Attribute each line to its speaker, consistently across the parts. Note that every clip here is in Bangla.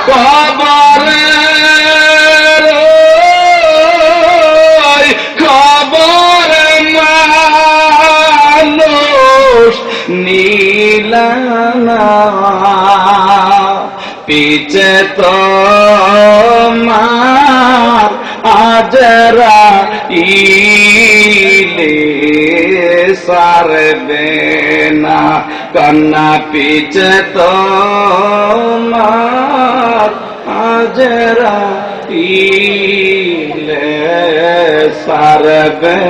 Speaker 1: কবরে খবর মানুষ নীলানা পিছে তো মার আজরা ইলে সারবে না কন্যা পিছে তো মার আজরা ইলে সারবে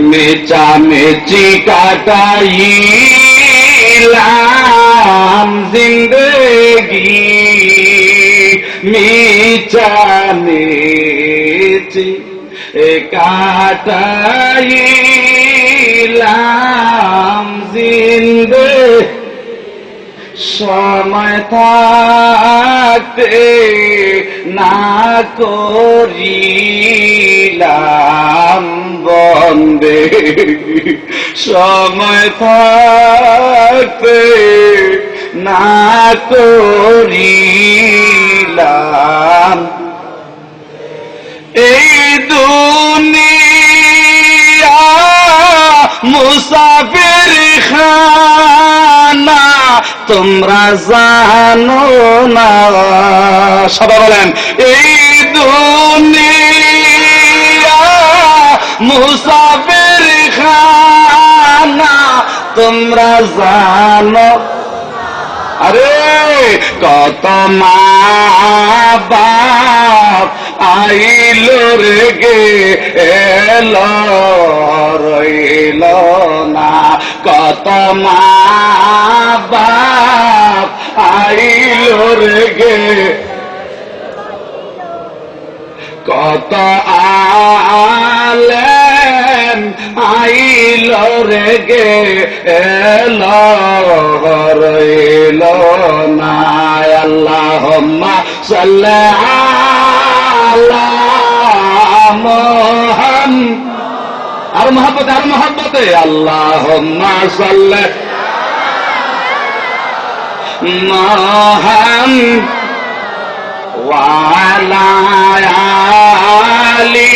Speaker 1: মেচা মেচি কাটাইলাম জিন্দগি মেচা মেচি কাটাইলাম জিন্দগি সময় থাকতে না করিলাম বন্দে সময় থাকতে না করিলাম এই দুনিয়া মুসাফির খানা তোমরা জানো না সবাই বলেন এই দুনিয়া মুসাফির খানা তোমরা জানো আরে কত মা বাপ আইল রে গে এলো রইল না কত মা বাপ আইল রে গে কত আলেম আইল রে গে এলো রইল না আল্লাহুম্মা সাল্লি আলা মুহাম্মাদ আর মহব্বতে আল্লাহুম্মা সাল্লি মুহাম্মাদ ওয়া আলা আলি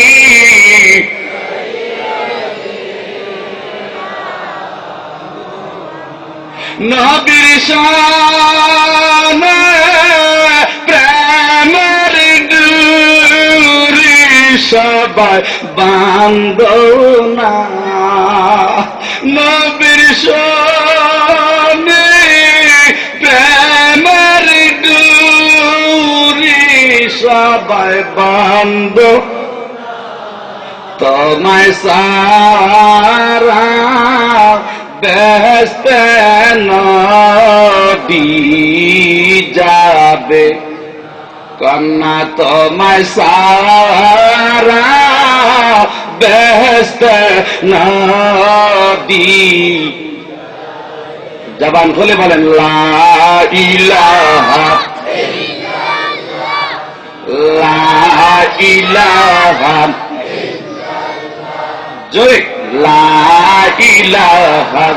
Speaker 1: নবীর শানে প্রেমের ডুরি সবাই বাঁধো না নবীর শানে প্রেমের ডুরি সবাই বাঁধো তোমায় সারা বেহেশতে নবী যাবে কন্যা তোমায় সারা বেহেশতে নবী জবান খুলে বলেন লা ইলাহা লা ইলাহা জোরে লা ইলাহা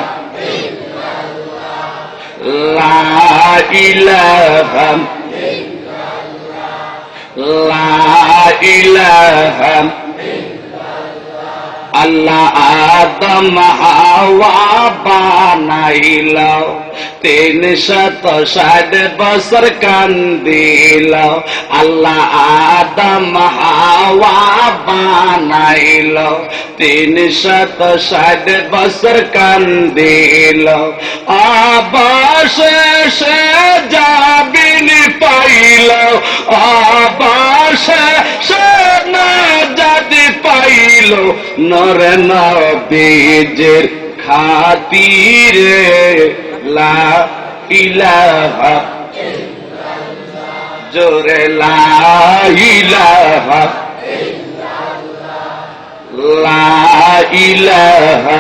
Speaker 1: লা ইলাহা লা ইলাহা আল্লাহ আদম হাওয়া বানাইল 360 বছর কান্দিল আল্লাহ আদম হাওয়া বানাইল 360 বছর কান্দিল অবশেষে জাবিন পাইল অবশেষে নাজাত পাইল নর নবীর খাতিরে লা ইলাহা জোরে লা ইলাহা লা ইলাহা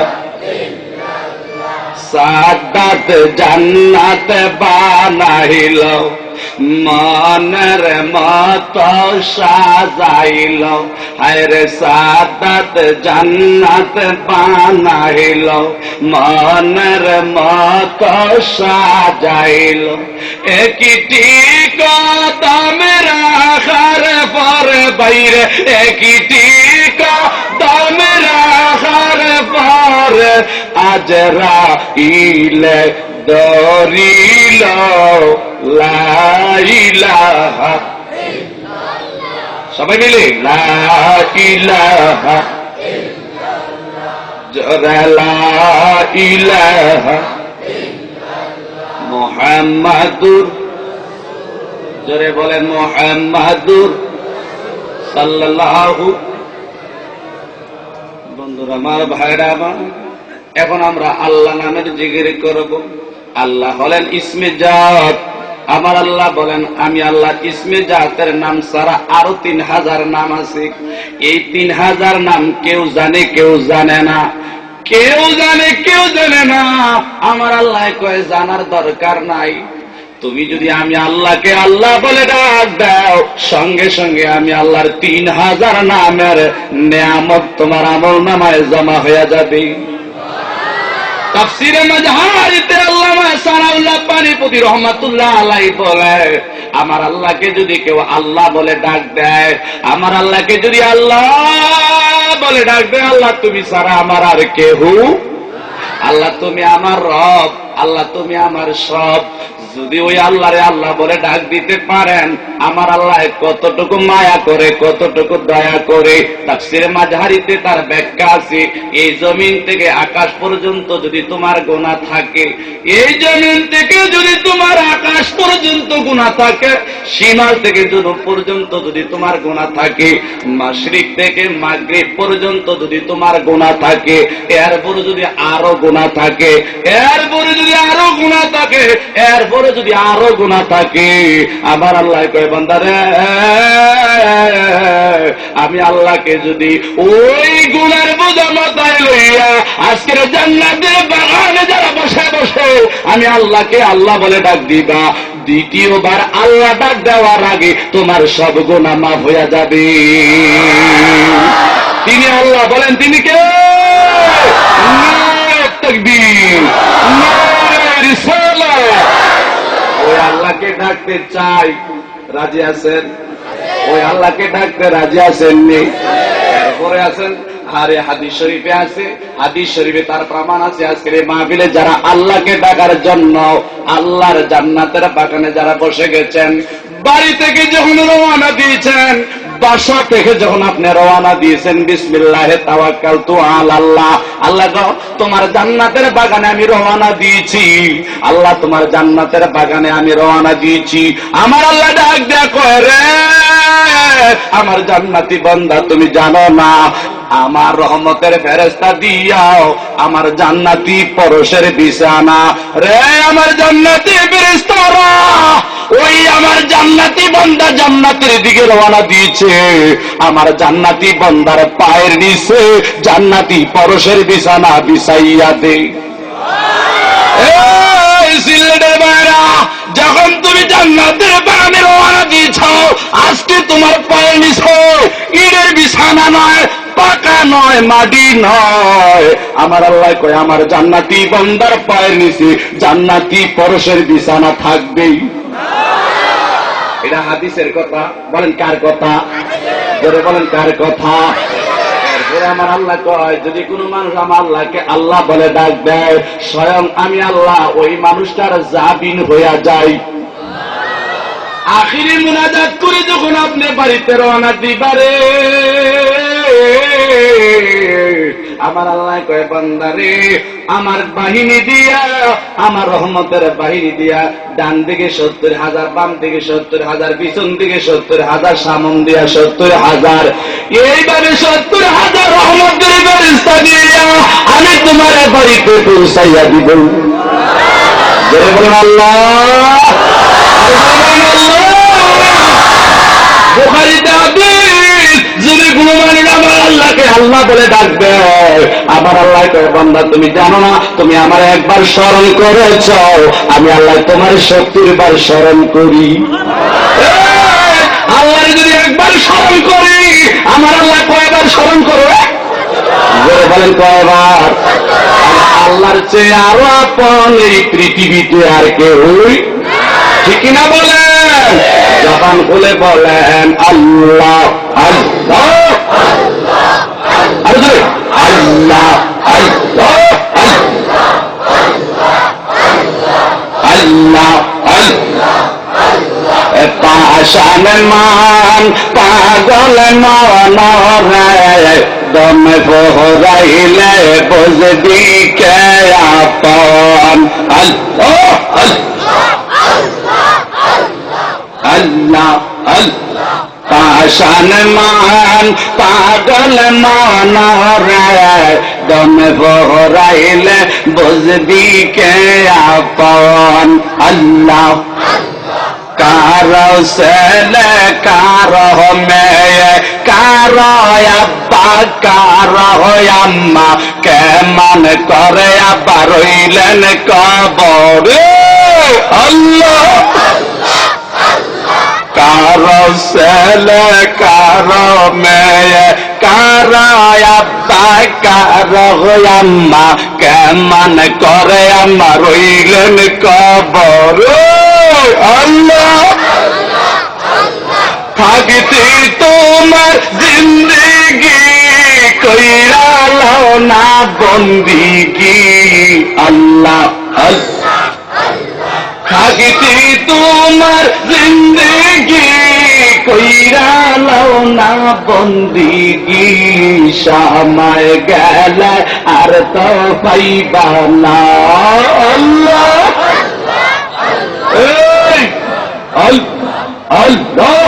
Speaker 1: সাদাত জান্নাত বানাইল মনের মত সাজাইল হায়রে সাদাত জান্নাত বানাইল মনের মত সাজাইল একটি কদম রাখার পরে বাইরে একই কদম রাখার পরে আজরাইলে দরিল লা ইলাহা, সবাই মিলে লা ইলাহা, জোরে লা ইলাহা মুহাম্মাদুর, জোরে বলেন মুহাম্মাদুর সাল্লাল্লাহু। বন্ধুরা আমার, ভাইরা আমার, এখন আমরা আল্লাহ নামের জিকির করব। আল্লাহ হলেন ইসমে জাত। আমার আল্লাহ বলেন, আমি আল্লাহ ইসমে জাতের নাম ছাড়া আরো 3000 নাম আছে। এই 3000 নাম কেউ জানে কেউ জানে না, কেউ জানে কেউ জানে না। আমার আল্লাহ কয় জানার দরকার নাই। তুমি যদি আমি আল্লাহকে আল্লাহ বলে ডাক দাও, সঙ্গে সঙ্গে আমি আল্লাহর 3000 নামের নেয়ামত তোমার আমল নামায় জমা হয়ে যাবে। তাফসীরে মাজহারিতে আল্লামা সানাউল্লাহ পানিপতি রাহমাতুল্লাহ আলাইহি বলে, আমার আল্লাহকে যদি কেউ আল্লাহ বলে ডাক দেয়, আমার আল্লাহকে যদি আল্লাহ বলে ডাক দেয়, আল্লাহ তুমি ছাড়া আমার আর কেউ, আল্লাহ তুমি আমার রব, আল্লাহ তুমি আমার সব। যদি ওই আল্লাহরে আল্লাহ বলে ডাক দিতে পারেন, আমার আল্লাহ কতটুকু মায়া করে, কতটুকু দয়া করে। তাফসীরে মাজহারিতে তার ব্যাখ্যা আছে, এই জমিন থেকে আকাশ পর্যন্ত যদি তোমার গুনাহ থাকে, এই জমিন থেকে যদি তোমার আকাশ পর্যন্ত গুনাহ থাকে, সীমাল থেকে জুনুব পর্যন্ত যদি তোমার গুনাহ থাকে, মাশরিক থেকে মাগরিব পর্যন্ত যদি তোমার গুনাহ থাকে, এরপরে যদি আরো গুনাহ থাকে, এরপরে যদি আরো গুনাহ থাকে, এরপরে যদি আরো গুনাহ থাকে, আমার আল্লাহ কয় বান্দারে, আমি আল্লাহকে যদি ওই গুনার বোঝা মাথায় লইয়া আজকের জান্নাতের বাগানে যারা বসে বসে আমি আল্লাহকে আল্লাহ বলে ডাক দিবা, দ্বিতীয়বার আল্লাহ ডাক দেওয়ার আগে তোমার সব গুনাহ মাফ হয়ে যাবে। তিনি আল্লাহ, বলেন তিনি কে? নারে তাকবীর, নারে রিসালাত। ওই আল্লাহকে ডাকতে চাই, রাজি আছেন? ওই আল্লাহকে ডাকতে রাজি আছেননি? এরপরে আছেন, আরে হাদিস শরীফে আছে, হাদিস শরীফে তার প্রমাণ আছে। আজকের এই মাহফিলে যারা আল্লাহকে ডাকার জন্য আল্লাহর জান্নাতের বাগানে যারা বসে গেছেন, বাড়ি থেকে যখন রওনা দিয়েছেন, বাসা থেকে যখন আপনি রওনা দিয়েছেন, বিসমিল্লাহে তাওয়াক্কালতু আলাল্লাহ, আল্লাহ গো তোমার জান্নাতের বাগানে আমি রওনা দিয়েছি, আল্লাহ তোমার জান্নাতের বাগানে আমি রওনা দিয়েছি। আমার আল্লাহ ডাক দেয়া কয়, রে আমার জান্নাতি বান্দা, তুমি জানো না আমার রহমতের ফেরেশতা দিয়াও আমার জান্নাতি পরশের বিছানা, রে আমার জান্নাতি ফেরেশতারা ওই আমার জান্নাতি বান্দা জান্নাতের দিকে রওনা দিয়েছে, আমার জান্নাতি বান্দার পায়ের নিচে জান্নাতি পরশের বিছানা বিছাইয়া দে। এই সিলেটের বাইরা, যখন তুমি জান্নাতের বাগানে রওনা দিয়েছ, আজকে তোমার পায়ের নিচে ইটের বিছানা নয়, পাকা নয়, মাটি নয়, আমার আল্লাহ কয় আমার জান্নাতি বান্দার পায়ের নিচে জান্নাতি পরশের বিছানা থাকবেই। এটা হাদিসের কথা, বলেন কার কথা? জোরে বলেন কার কথা? আমার আল্লাহ কয়, যদি কোনো মানুষ আমার আল্লাহকে আল্লাহ বলে ডাক দেয়, স্বয়ং আমি আল্লাহ ওই মানুষটার জাবিন হইয়া যাই। আখিরি মুনাজাত করে যখন আপনি বাড়িতে রওনা দিবারে, আমার আল্লাহ কয় বান্দারে, আমার বাহিনী দিয়া, আমার রহমতের বাহিনী দিয়া, ডান দিকে 70,000, বাম দিকে 70,000, পিছন দিকে 70,000, সামন দিয়া 70,000, এইভাবে 70,000 রহমতের ফেরেশতা দিয়া আমি তোমার বাড়িতে পৌঁছাইয়া দিব। জোরে বলুন আল্লাহ। বুখারীতে হাদিস, যদি কোনো মানুষ আমার আল্লাহকে আল্লাহ বলে ডাকবে, আমার আল্লাহ কয় বান্দা তুমি জানো না, তুমি আমার একবার স্মরণ করেছ, আমি আল্লাহ তোমার 70 বার স্মরণ করি। আল্লাহ যদি একবার স্মরণ করি, আমার আল্লাহ কয়বার স্মরণ করবে? বলেন কয়বার? আল্লাহর চেয়ে আরো আপন এই পৃথিবীতে আর কেউ ঠিক না বলেন? জবান খুলে বলেন আল্লাহ আল্লাহ আল্লাহ আল্লাহ আল্লাহ আল্লাহ আল্লাহ পাশান মান পাগল নরে দম ফোরাইলে বুঝবি কে আপন আল্লাহ আল্লাহ আল্লাহ পাশান মান পাগল নরে দম ফোরাইলে বুঝবি কে আপন আল্লাহ কারো ছেলে কারো মেয়ে কারো আব্বা কারো আম্মা কেমন করে আবার রইলেন কবরে আল্লাহ কারো ছেলে কারো মেয়ে কারো আব্বা কারো আম্মা কেমন করে আমার রইলেন কবরে আল্লাহ থাকতে তোমার জিন্দগি কইরা লাও না বন্দিগি আল্লাহ আল্লাহ থাকতে তোমার জিন্দগি কইরা লাও না বন্দিগি সময় গেলে আর তো পাইবা না আল্লাহ আল্লাহ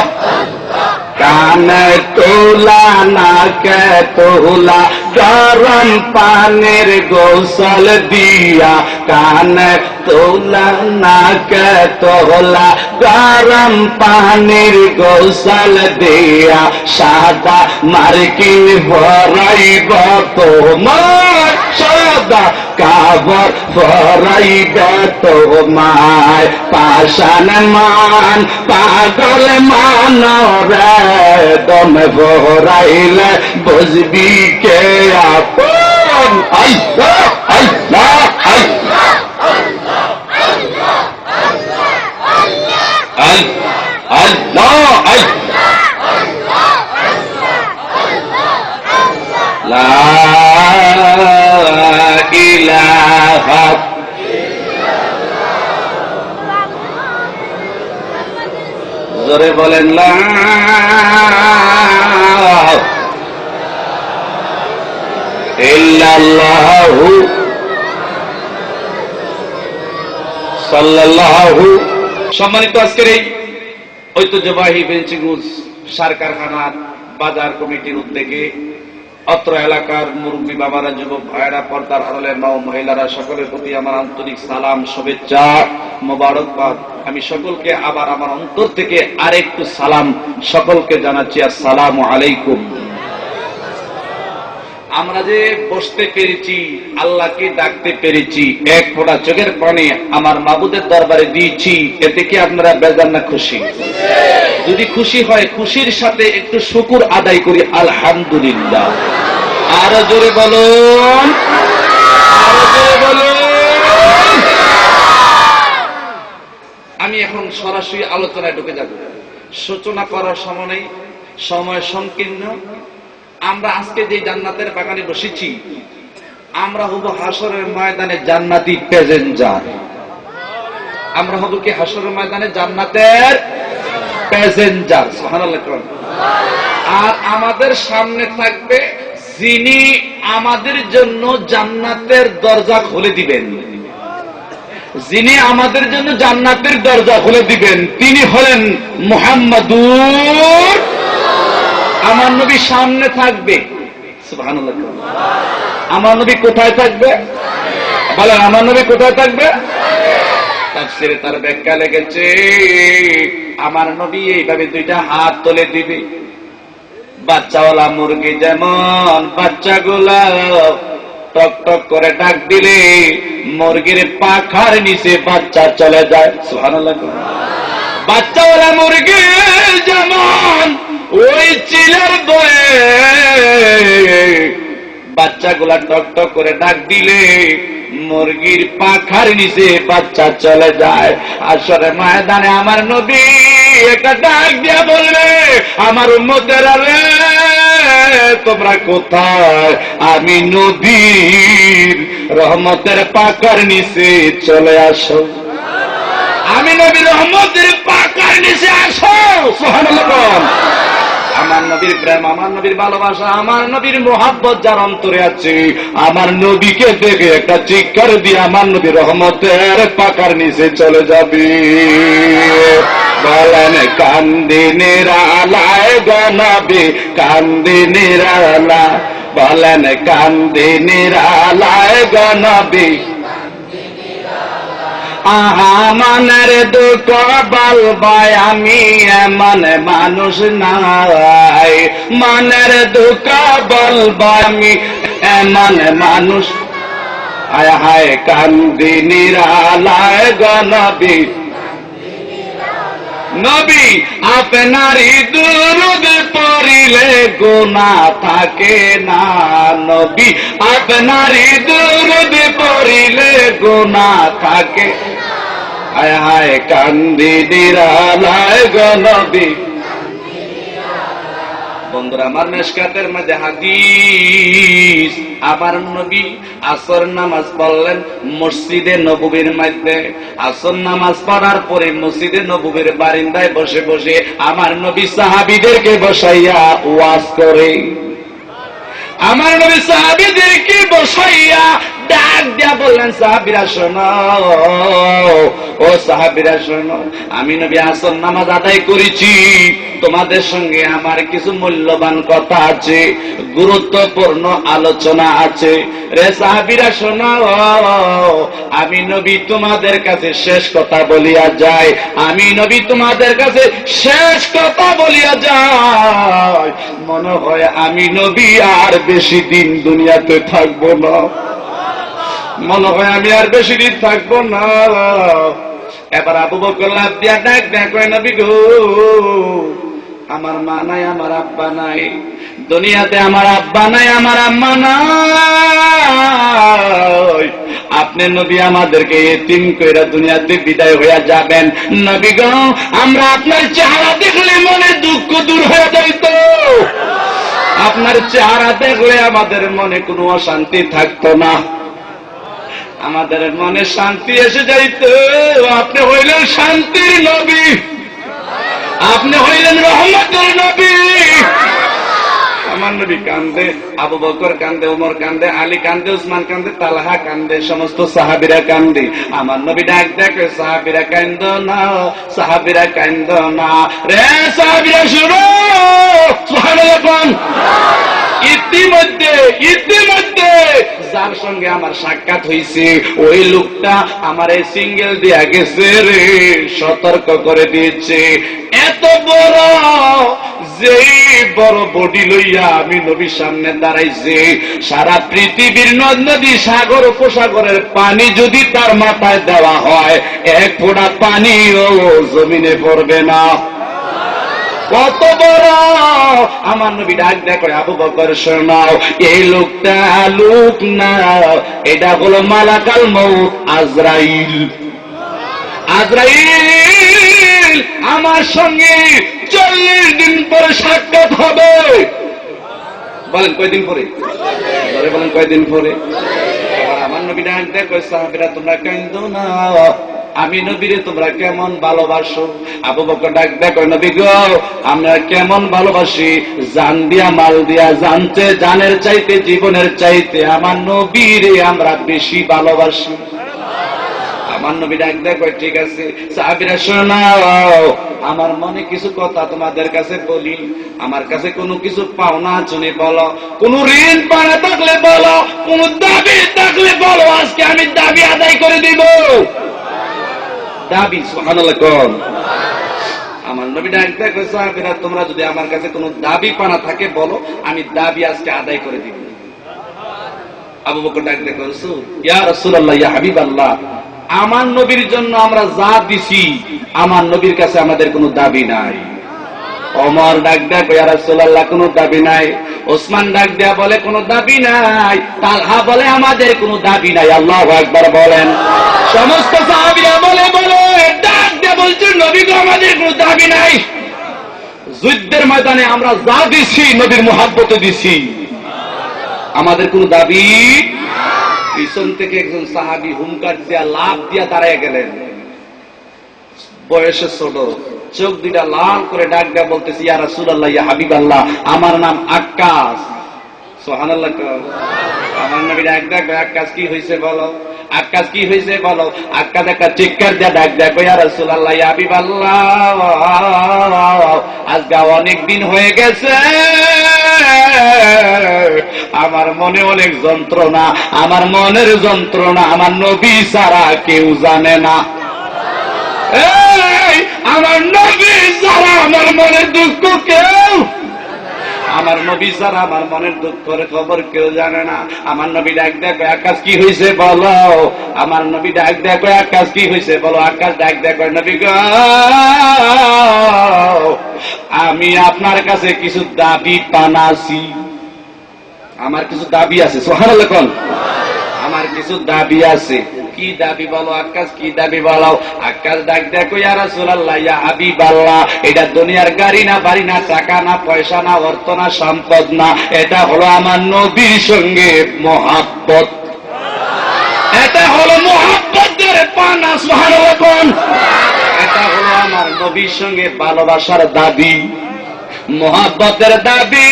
Speaker 1: কানে তোলা নাকে তোলা গরম পানির গোসল দিয়া কানে তোলা নাকে তোলা গরম পানির গোসল দিয়া সাদা মার্কিন ভরাইব তোমার সাদা কাবর ভরাইব তোমার পাশান মান পাগল মানরে দম ভরাইলে বুঝবি কে আপন আল্লাহ আল্লাহ আল্লাহ আল্লাহ লা ইলাহা জোরে বলেন লা ইল্লাল্লাহু সাল্লাল্লাহু। সম্মানিত আজকের এই ঐতিহ্যবাহী বেঞ্চিগুজ সার কারখানার বাজার কমিটির উদ্যোগে অত্র এলাকার মুরব্বী বাবারা যুবক ভাইয়েরা পর্দার আড়ালের মা ও মহিলারা সকলের প্রতি আমার আন্তরিক সালাম শুভেচ্ছা মোবারকবাদ। আমি সকলকে আবার আমার অন্তর থেকে আরেকটু সালাম সকলকে জানাচ্ছি আসসালামু আলাইকুম। আমরা যে বসতে পেরেছি আল্লাহকে ডাকতে পেরেছি এক ফোঁটা চোখের পানি আমার মাবুদের দরবারে দিয়েছি এতে কি আপনারা বেজার না খুশি? যদি খুশি হয় খুশির সাথে একটু শুকর আদায় করি আলহামদুলিল্লাহ। আরো জোরে বলুন আরো জোরে বলুন। আমি এখন সরাসরি আলোচনায় ঢুকে যাব। সূচনা করার সময় নেই, সময় সংকীর্ণ। আমরা আজকে যে জান্নাতের বাগানে বসেছি আমরা হব হাসরের ময়দানে জান্নাতি প্যাসেঞ্জার। আমরা হব কি হাসরের ময়দানে জান্নাতের প্যাসেঞ্জার সুবহানাল্লাহ। আর আমাদের সামনে থাকবে যিনি আমাদের জন্য জান্নাতের দরজা খুলে দিবেন। যিনি আমাদের জন্য জান্নাতের দরজা খুলে দিবেন তিনি হলেন মুহাম্মাদুর। আমার নবী সামনে থাকবে সুবহানাল্লাহ। আমার নবী কোথায় থাকবে বলেন? আমার নবী কোথায় থাকবে? তাফসীরে তার ব্যাখ্যা লেগেছে আমার নবী এইভাবে দুইটা হাত তুলে দিবে। বাচ্চাওয়ালা মুরগি যেমন বাচ্চাগুলা টক টক করে ডাক দিলে মুরগির পাখার নিচে বাচ্চা চলে যায় সুবহানাল্লাহ। বাচ্চাওয়ালা মুরগি যেমন ওই চিলের বয়ে বাচ্চাগুলা টক টক করে ডাক দিলে মুরগির পাখার নিচে বাচ্চা চলে যায়। আসলে ময়দানে আমার নবী একটা ডাক দিয়া বলবে, আমার উম্মতেরা রে তোমরা কোথায়? আমি নবীর রহমতের পাকার নিচে চলে আসো, আমি নবীর রহমতের পাকার নিচে আসো। সুবহানাল্লাহ। আমার নবীর প্রেম, আমার নবীর ভালোবাসা, আমার নবীর মোহাব্বত যার অন্তরে আছে, আমার নবীকে দেখে একটা চিৎকার দিয়ে আমার নবীর রহমতের পাকার নিচে চলে যাবে। বলেন কান্দিনের আলায় গনাবে, কান্দিনের আলা, বলেন কান্দিনের আলায় গনাবে। আহা মনের দুঃখ বলবাই আমি এমন মানুষ নাই, মনের দুঃখ বলবাই আমি এমন মানুষ। হায় হায় কান্দি নিরালায় গনবী, নবী আপনারই দুরূদ পড়িলে গুনাহ থাকে না, নবী আপনারই দুরূদ পড়িলে গুনাহ থাকে। হায় হায় কান্দি নিরালায় গনবী। বন্ধুরা আমার মেশকাতের মধ্যে হাদিস, আমার নবী আসর নামাজ পড়লেন মসজিদে নববীর মধ্যে। আসর নামাজ পড়ার পরে মসজিদে নববীর বারিন্দায় বসে বসে আমার নবী সাহাবীদেরকে বসাইয়া ওয়াজ করে। আমার নবী সাহাবীদেরকে বসাইয়া ডাক দিয়া বললেন, সাহাবীরা শোনো, ও সাহাবীরা শোনো, আমি নবী আসর নামাজ আদায় করেছি, তোমাদের সঙ্গে আমার কিছু মূল্যবান কথা আছে, গুরুত্বপূর্ণ আলোচনা আছে। রে সাহাবীরা শোনো, আমি নবী তোমাদের কাছে শেষ কথা বলিয়া যাই, আমি নবী তোমাদের কাছে শেষ কথা বলিয়া যাই। মনে হয় আমি নবী আর বেশি দিন দুনিয়াতে থাকবো না, মনে হয় আমি আর বেশি দিন থাকবো না। এবার আবু বকর লাফ দিয়া ডাক দেয়া কয়, নবী গো, আমার মা নাই, আমার আব্বা নাই, দুনিয়াতে আমার আব্বা নাই, আমার আম্মা নাই, আপনি নবী আমাদেরকে এতিম কইরা দুনিয়াতে বিদায় হইয়া যাবেন। নবী গো, আমরা আপনার চেহারা দেখলে মনে দুঃখ দূর হয়ে যাইত, আপনার চেহারা দেখলে আমাদের মনে কোনো অশান্তি থাকতো না, আমাদের মনে শান্তি এসে যাইত। আপনি হইলেন শান্তির নবী, আপনি হইলেন রহমতের নবী। আমার নবী কান্দে, আবু বকর কান্দে, ওমর কান্দে, আলী কান্দে, উসমান কান্দে, তালহা কান্দে, সমস্ত সাহাবীরা কান্দে। আমার নবী ডাক দেখে, সাহাবীরা কান্দো না, সাহাবীরা কান্দো না, রে সাহাবীরা শুনো, সুবহানাল্লাহ। ইতিমধ্যে যার সঙ্গে আমার সাক্ষাৎ হয়েছে ওই লোকটা আমার এই সিঙ্গেল দিয়া গেছে রে, সতর্ক করে দিয়েছে। এত বড়, যেই বড় বডি লইয়া আমি নবীর সামনে দাঁড়াইছে, সারা পৃথিবীর নদ নদী সাগর উপসাগরের পানি যদি তার মাথায় দেওয়া হয়, এক ফোঁটা পানিও জমিনে পড়বে না। কত বড়! আমার নবী ডাক দেখো, আবু বকর শোনাও, এই লোকটা লোক না, এটা হলো মালাকাল মউত, আজরাইল। আজরাইল আমার সঙ্গে 40 দিন পরে সাক্ষাৎ হবে। বলেন কয়দিন পরে? বলেন কয়দিন পরে? আমার নবী ডাক দেখো, সাহাবীরা তোমরা কান্দো না, আমি নবীরে তোমরা কেমন ভালোবাসো। আবু বকর ডাক দেখো, নবী গো, আমরা কেমন ভালোবাসি, জান দিয়া মাল দিয়া, জানতে জানের চাইতে, জীবনের চাইতে আমার নবীরে আমরা বেশি ভালোবাসি। আমার নবী ডাক দেখো, ঠিক আছে সাহাবীরা শোনাও, আমার মনে কিছু কথা তোমাদের কাছে বলি, আমার কাছে কোনো কিছু পাওনা আছে বলো, কোন ঋণ পাওনা থাকলে বলো, কোন দাবি থাকলে বলো, আজকে আমি দাবি আদায় করে দিব। দাবি, সুবহানাল্লাহ কোন? আমার নবী ডাক দেখো, সাহাবীরা তোমরা যদি আমার কাছে কোনো দাবি পানা থাকে বলো, আমি দাবি আজকে আদায় করে দিব। আবু বকর ডাক দেখো, রাসূল, ইয়া রাসূলুল্লাহ, ইয়া হাবিবাল্লাহ, আমার নবীর জন্য আমরা যা দিছি, আমার নবীর কাছে আমাদের কোনো দাবি নাই। ওমর ডাক দেয়া কই ইয়া রাসূলুল্লাহ কোনো দাবি নাই। ওসমান ডাক দেয়া বলে কোনো দাবি নাই। তালহা বলে আমাদের কোনো দাবি নাই। আল্লাহু আকবার বলেন। সমস্ত সাহাবীরা বলে ডাক দেয়া বলছেন নবী গো আমাদের কোনো দাবি নাই। যুদ্ধের ময়দানে আমরা যা দিছি নবীর মুহাব্বতে দিছি, আমাদের কোনো দাবি। পিছন থেকে একজন সাহাবী হুঙ্কার দিয়া লাফ দিয়া দাঁড়ায় গেলেন, বয়সে ছোট, চোখ দুইটা লাল করে ডাক দেয়া বলতেছি ইয়া রাসূলুল্লাহ ইয়া হাবিবাল্লাহ আমার নাম আক্কাস। সুবহানাল্লাহ। আমার নবী ডাক দেয়া আক্কাস কি হয়েছে বলো, আক্কাস কি হয়েছে বলো। আক্কাস একটা চিৎকার দিয়া ডাক দেয়া ইয়া রাসূলুল্লাহ ইয়া হাবিবাল্লাহ আজকে অনেক দিন হয়ে গেছে, আমার মনে অনেক যন্ত্রণা, আমার মনের যন্ত্রণা আমার নবী ছাড়া কেউ জানে না। আমার নবী ছাড়া আমার মনের দুঃখ কেউ, আমার নবী ছাড়া আমার মনের দুঃখের খবর কেউ জানে না। আমার নবী ডাক দেখো আকাশ কি হয়েছে বলো, আমার নবী ডাক দেখো আকাশ কি হয়েছে বলো। আকাশ ডাক দেখো নবী গো আমি আপনার কাছে কিছু দাবি পানাছি, আমার কিছু দাবি আছে। সুবহানাল্লাহ। আমার কিছু দাবি আছে। কি দাবি বলো আকাশ, কি দাবি বলো। আকাশ ডাক দেখো ইয়া রাসূলুল্লাহ ইয়া হাবিবাল্লাহ এটা দুনিয়ার গাড়ি না, বাড়ি না, টাকা না, পয়সা না, অর্থ না, সম্পদ না, এটা হলো আমার নবীর সঙ্গে মহাব্বত, এটা হলো মহাব্বতের পানা। সুবহানাল্লাহ। এটা হলো আমার নবীর সঙ্গে ভালোবাসার দাবি, মহাব্বতের দাবি।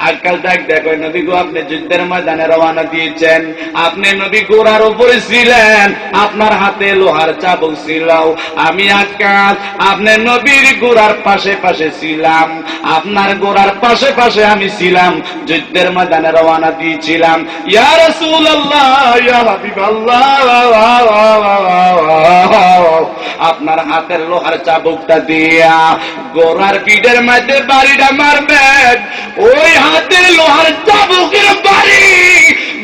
Speaker 1: আজকাল ডাক দেখো নবী গো আপনি যুদ্ধের ময়দানে রওনা দিয়েছেন, আপনি নবী ঘোড়ার উপরে ছিলেন, আপনার হাতে লোহার চাবুক ছিল। আমি আকাশ আপনি নবীর ঘোড়ার পাশে পাশে ছিলাম, আপনার ঘোড়ার পাশে পাশে আমি ছিলাম, যুদ্ধের ময়দানে রওনা দিয়েছিলাম। ইয়া রাসূলুল্লাহ ইয়া হাবিবাল্লাহ আপনার হাতের লোহার চাবুকটা দিয়া ঘোড়ার পিঠের মধ্যে বাড়িটা মারবেন, ওই হাতের লোহার চাবুকের বাড়ি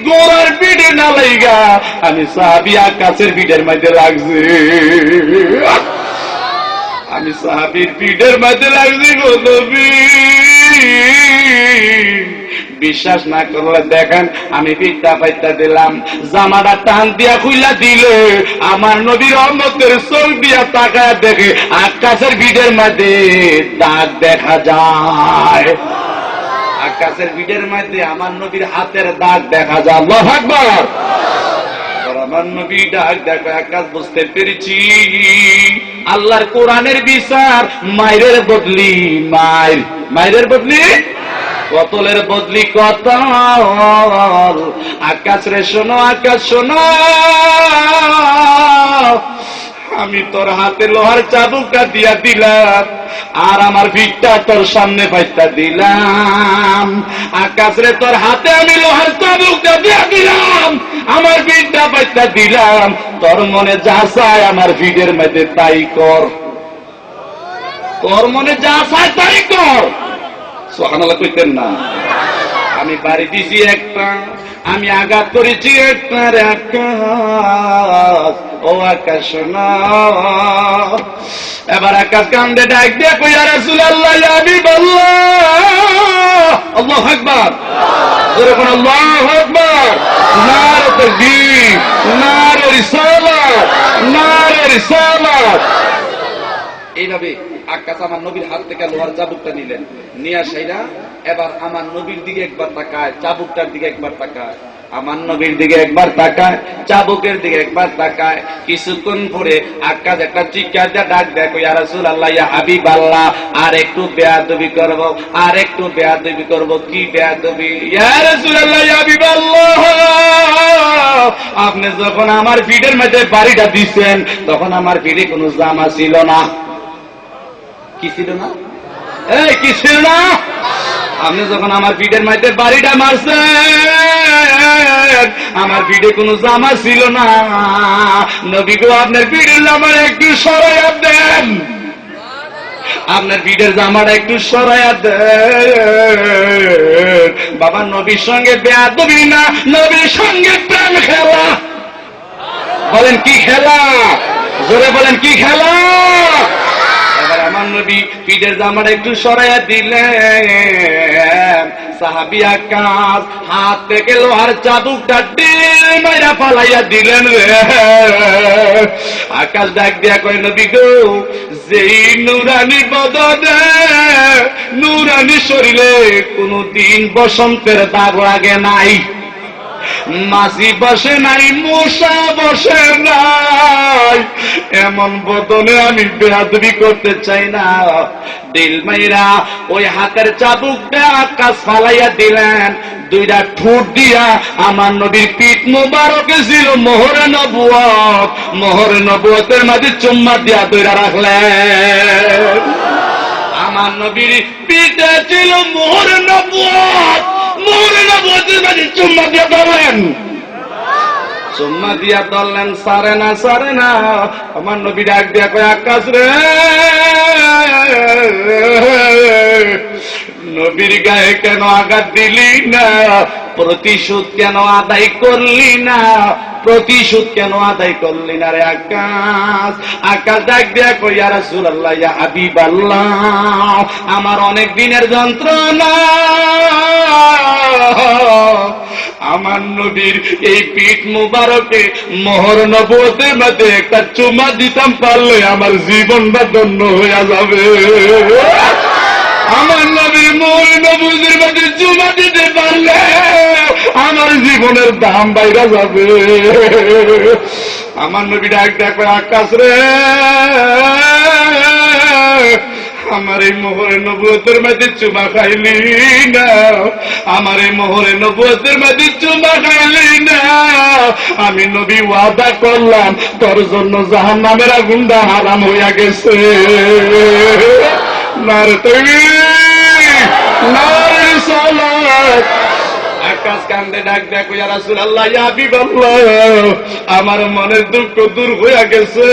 Speaker 1: ঘোড়ার পিঠে না লাইগা আমি সাহাবী আকাশের পিঠের মধ্যে লাগছে, আমি সাহাবীর পিঠের মধ্যে লাগছি গো নবী। বিশ্বাস না করলে দেখেন আমি পিঠটা পাইটা দিলাম, জামাটা টান দিয়া খুইলা দিলে আমার নবীর রহমতের চোখ দিয়া তাকায় দেখে আকাশের পিঠের মধ্যে দাগ দেখা যায়, আকাশের পিঠের মধ্যে আমার নবীর হাতের দাগ দেখা যায়। আল্লাহু আকবার। আমার নবী ডাক দেখো আকাশ বুঝতে পেরেছি আল্লাহর কোরআনের বিচার মায়ের বদলি মায়ের, মায়ের বদলি কতলের বদলি কতল। আকাশ রে শোনো, আকাশ শোনো, আমি তোর হাতে লোহার চাবুকটা দিয়া দিলাম আর আমার ভিটটা তোর সামনে বাইটা দিলাম। আকাশ রে তোর হাতে আমি লোহার চাবুকটা দিয়া দিলাম, আমার ভিটটা বাইটা দিলাম, তোর মনে যা চায় আমার ভিটের মধ্যে তাই কর, তোর মনে যা চায় তাই কর। সুবহানাল্লাহ কইতেন না। আমি বাড়ি দিছি একটা, আমি আঘাত করেছি একটার আকাশ, ও আকাশ শোনা। এবার আকাশ কান্দে ডাক দিয়ে কই ইয়া রাসূলুল্লাহ ইয়া হাবিবাল্লাহ। আল্লাহু আকবার। জোরে কোন আল্লাহু আকবার। নারে তাকবীর, নারে রিসালাত, নারে রিসালাত। এইভাবে আকাশ আমার নবীর হাত থেকে লোহার চাবুকটা নিলেন, নিয়ে আসাইরা এবার আমার নবীর দিকে একবার তাকায়, চাবুকটার দিকে একবার তাকায়, আমার নবীর দিকে একবার তাকায়, চাবুকের দিকে একবার তাকায়। কিছুক্ষণ পরে আকাশ একটা চিৎকার দিয়ে ডাক দেখো ইয়া রাসূলুল্লাহ ইয়া হাবিবাল্লাহ আর একটু বেয়াদবি করব, আর একটু বেয়াদবি করব। কি বেয়াদবি? ইয়া রাসূলুল্লাহ ইয়া হাবিবাল্লাহ আপনি যখন আমার পিঠের মধ্যে বাড়িটা দিচ্ছেন তখন আমার পিঠে কোনো জামা ছিল না। কি ছিল না? এই কি ছিল না? আপনি যখন আমার পিঠের মধ্যে বাড়িটা মারছেন আমার পিঠে কোনো জামা ছিল না। নবী গো আপনার পিঠের জামাটা একটু সরাইয়া দেন, আপনার পিঠের জামাটা একটু সরাইয়া দেন। বাবা নবীর সঙ্গে বেয়াদবি না, নবীর সঙ্গে প্রেম খেলা। বলেন কি খেলা? জোরে বলেন কি খেলা? নবী পিঠের জামাটা একটু সরাইয়া দিলেন। সাহাবী আকাশ হাত থেকে লোহার চাবুকটা ঢিল মাইরা ফালাইয়া দিলেন রে। আকাশ ডাক দিয়া কয় নবী গো, যেই নুরানি বদনে নুরানি শরীরে কোনদিন বসন্তের দাগ লাগে নাই, মাছি বসে নাই, মশা বসে নাই, এমন বদনে আমি বেয়াদবি করতে চাই না। দিল মাইরা ওই হাতের চাবুকটা আকাশ ফালাইয়া দিলেন। দুইটা ঠোঁট দিয়া আমার নবীর পিঠ মুবারকে ছিল মোহরে নবুয়ত, মোহরে নবুয়তের মাঝে চুম্মা দিয়া দইরা রাখলেন। আমার নবীর পিঠে ছিল মোহরে নবুয়ত, মোহরে নবুয়তের মাঝে চুম্মা দিয়া ধরলেন, চুম্মা দিয়া ধরলেন, সারে না সারে না। আমার নবী ডাক দিয়া কয় আকাশ রে, নবীর গায়ে কেন আঘাত দিলি না, প্রতিশোধ কেন আদায় করলি না, প্রতিশোধ কেন আদায় করলি না রে আকাশ। আকাশ ডাক দিয়া কই ইয়া রাসূলুল্লাহ, ইয়া হাবিবাল্লাহ, আমার অনেক দিনের যন্ত্রণা, আমার নবীর এই পিঠ মুবারকে মোহর নবুয়তের মধ্যে একটা চুমা দিতাম পারলে আমার জীবনটা ধন্য হইয়া যাবে। আমার নবীর মোহর নবুয়তের মধ্যে চুমা দিতে পারলে আমার জীবনের দাম বাইরা যাবে। আমার নবী ডাক দেখো আকাশ রে, আমার এই মোহরে নবুয়তের মধ্যে চুমা খাইলি না, আমার এই মোহরে নবুয়তের মধ্যে চুমা খাইলি না। আমি নবী ওয়াদা করলাম তোর জন্য জাহান্নামের আগুনটা হারাম হইয়া গেছে। নারে তাকবীর, নারে সালাত। আকাশ কান্দে ডাক দেখো ইয়া রাসূলুল্লাহ, ইয়া হাবিবাল্লাহ, আমার মনের দুঃখ দূর হইয়া গেছে,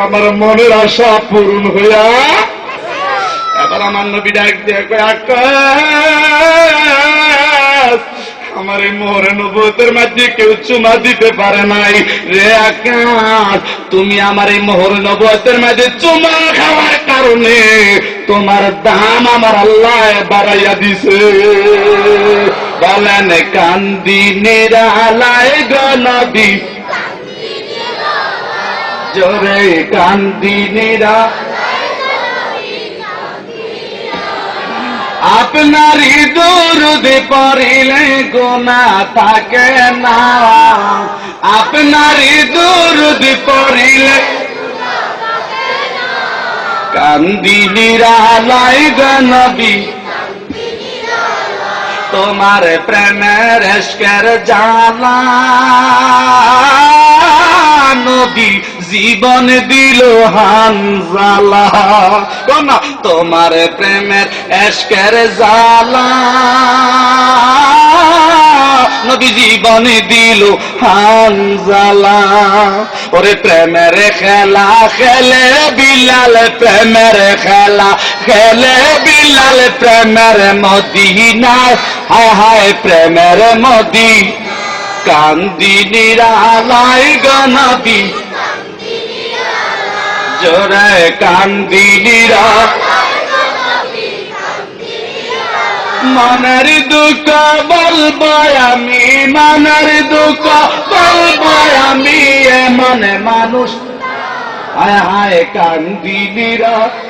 Speaker 1: আমার মনের আশা পূরণ হইয়া। এবার আমার নবী ডাক দিয়ে কয় আকাশ, আমার এই মোহরে নবুয়তের মাঝে কেউ চুমা দিতে পারে নাই রে আকাশ, তুমি আমার এই মোহরে নবুয়তের মাঝে চুমা খাওয়ার কারণে তোমার দাম আমার আল্লাহ বাড়াইয়া দিছে। বলেন কান্দি নিরালায় গো নবী, জোরে কান্দি নিরা, আপনারই দরুদ পড়িলে গুনাহ থাকে না, আপনারই দরুদ পড়িলে কান্দি নিরালায় গো নবী, তোমার প্রেমের ইশকের জ্বালা নবী জীবন দিল হানজালা। কোনা তোমার প্রেমের ইশকের জ্বালা নবী জীবন দিল হানজালা। ওরে প্রেমের খেলা খেলে বিলাল, প্রেমের খেলা খেলে বিলাল, প্রেমের মদিনায় হায় হায় প্রেমের মদি, কান্দি নিরালায় গো নবী, জোরে কান্দি নিরালায় গো নবী, মনের দুঃখ বলবো আমি, মনের দুঃখ বলবো আমি, মনে মানুষ হায় হায় কান্দি নিরালায়।